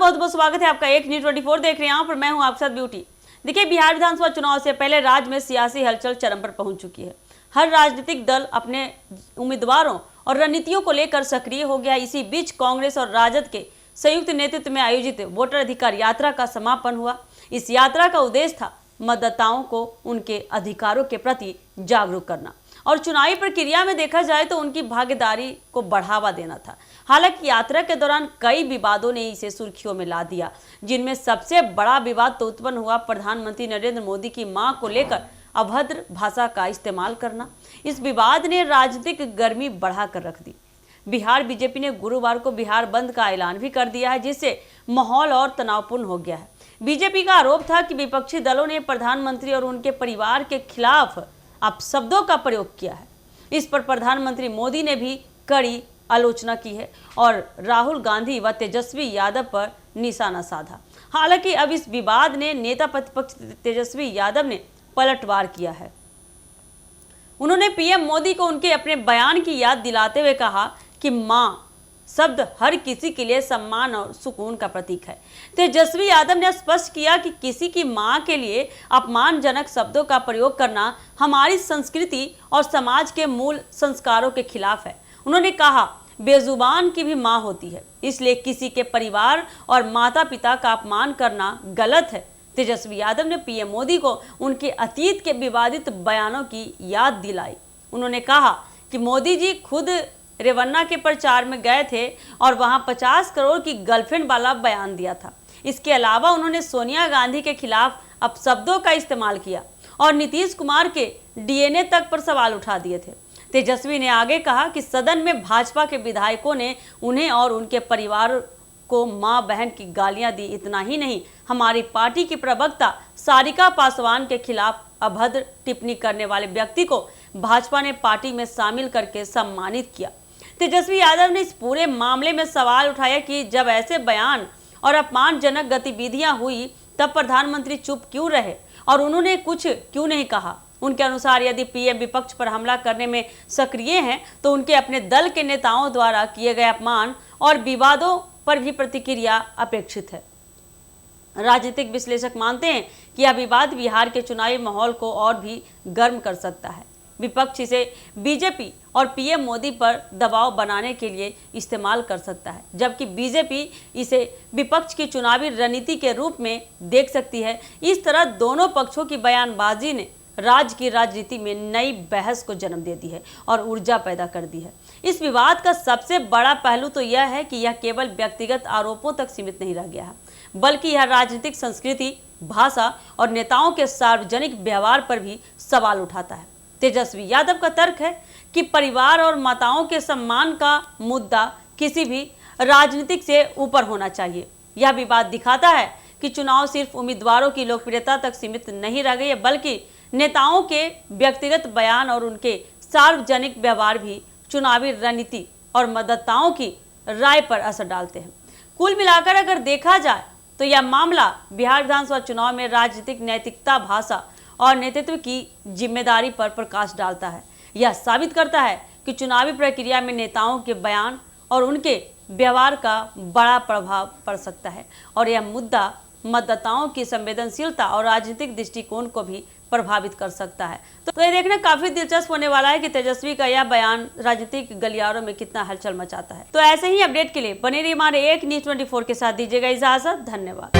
बहुत बहुत स्वागत है आपका एक न्यूज 24 देख रहे हैं यहाँ पर। मैं हूं आपके साथ ब्यूटी। देखिए, बिहार विधानसभा चुनाव से पहले राज्य में सियासी हलचल चरम पर पहुंच चुकी है। हर राजनीतिक दल अपने उम्मीदवारों और रणनीतियों को लेकर सक्रिय हो गया। इसी बीच कांग्रेस और राजद के संयुक्त नेतृत्व में आयोजित वोटर अधिकार यात्रा का समापन हुआ। इस यात्रा का उद्देश्य था मतदाताओं को उनके अधिकारों के प्रति जागरूक करना और चुनावी प्रक्रिया में देखा जाए तो उनकी भागीदारी को बढ़ावा देना था। हालांकि यात्रा के दौरान कई विवादों ने इसे सुर्खियों में ला दिया, जिनमें सबसे बड़ा विवाद तो उत्पन्न हुआ प्रधानमंत्री नरेंद्र मोदी की मां को लेकर अभद्र भाषा का इस्तेमाल करना। इस विवाद ने राजनीतिक गर्मी बढ़ाकर रख दी। बिहार बीजेपी ने गुरुवार को बिहार बंद का ऐलान भी कर दिया है, जिससे माहौल और तनावपूर्ण हो गया है। बीजेपी का आरोप था कि विपक्षी दलों ने प्रधानमंत्री और उनके परिवार के खिलाफ अपशब्दों का प्रयोग किया है। इस पर प्रधानमंत्री मोदी ने भी कड़ी आलोचना की है और राहुल गांधी व तेजस्वी यादव पर निशाना साधा। हालांकि अब इस विवाद ने नेता प्रतिपक्ष तेजस्वी यादव ने पलटवार किया है। उन्होंने पीएम मोदी को उनके अपने बयान की याद दिलाते हुए कहा कि मां शब्द हर किसी के लिए सम्मान और सुकून का प्रतीक है। तेजस्वी यादव ने स्पष्ट किया कि किसी की मां के लिए अपमानजनक शब्दों का प्रयोग करना हमारी संस्कृति और समाज के मूल संस्कारों के खिलाफ है। उन्होंने कहा, बेजुबान की भी मां होती है, इसलिए किसी के परिवार और माता पिता का अपमान करना गलत है। तेजस्वी यादव ने पीएम मोदी को उनके अतीत के विवादित बयानों की याद दिलाई। उन्होंने कहा कि मोदी जी खुद रेवन्ना के प्रचार में गए थे और वहां 50 करोड़ की गर्लफ्रेंड वाला बयान दिया था। इसके अलावा उन्होंने सोनिया गांधी के खिलाफ अपशब्दों का इस्तेमाल किया और नीतीश कुमार के डीएनए तक पर सवाल उठा दिए थे। तेजस्वी ने आगे कहा कि सदन में भाजपा के विधायकों ने उन्हें और उनके परिवार को मां बहन की गालियां दी। इतना ही नहीं, हमारी पार्टी की प्रवक्ता सारिका पासवान के खिलाफ अभद्र टिप्पणी करने वाले व्यक्ति को भाजपा ने पार्टी में शामिल करके सम्मानित किया। तेजस्वी यादव ने इस पूरे मामले में सवाल उठाया कि जब ऐसे बयान और अपमानजनक गतिविधियां हुई तब प्रधानमंत्री चुप क्यों रहे और उन्होंने कुछ क्यों नहीं कहा। उनके अनुसार यदि पीएम विपक्ष पर हमला करने में सक्रिय हैं तो उनके अपने दल के नेताओं द्वारा किए गए अपमान और विवादों पर भी प्रतिक्रिया अपेक्षित है। राजनीतिक विश्लेषक मानते हैं कि यह विवाद बिहार के चुनावी माहौल को और भी गर्म कर सकता है। विपक्ष इसे बीजेपी और पीएम मोदी पर दबाव बनाने के लिए इस्तेमाल कर सकता है, जबकि बीजेपी इसे विपक्ष की चुनावी रणनीति के रूप में देख सकती है। इस तरह दोनों पक्षों की बयानबाजी ने राज्य की राजनीति में नई बहस को जन्म दे दी है और ऊर्जा पैदा कर दी है। इस विवाद का सबसे बड़ा पहलू तो यह है कि यह केवल व्यक्तिगत आरोपों तक सीमित नहीं रह गया है, बल्कि यह राजनीतिक संस्कृति, भाषा और नेताओं के सार्वजनिक व्यवहार पर भी सवाल उठाता है। तेजस्वी यादव का तर्क है कि परिवार और माताओं के सम्मान का मुद्दा किसी भी राजनीतिक से ऊपर होना चाहिए। यह विवाद दिखाता है कि चुनाव सिर्फ उम्मीदवारों की लोकप्रियता तक सीमित नहीं रह गई है, बल्कि नेताओं के व्यक्तिगत बयान और उनके सार्वजनिक व्यवहार भी चुनावी रणनीति और मतदाताओं की राय पर असर डालते हैं। कुल मिलाकर अगर देखा जाए तो यह मामला बिहार विधानसभा चुनाव में राजनीतिक नैतिकता, भाषा और नेतृत्व की जिम्मेदारी पर प्रकाश डालता है। यह साबित करता है कि चुनावी प्रक्रिया में नेताओं के बयान और उनके व्यवहार का बड़ा प्रभाव पड़ सकता है और यह मुद्दा मतदाताओं की संवेदनशीलता और राजनीतिक दृष्टिकोण को भी प्रभावित कर सकता है। तो ये देखना काफी दिलचस्प होने वाला है कि तेजस्वी का यह बयान राजनीतिक गलियारों में कितना हलचल मचाता है। तो ऐसे ही अपडेट के लिए बने रहिए हमारे एक न्यूज 24 के साथ। दीजिएगा इजाजत। धन्यवाद।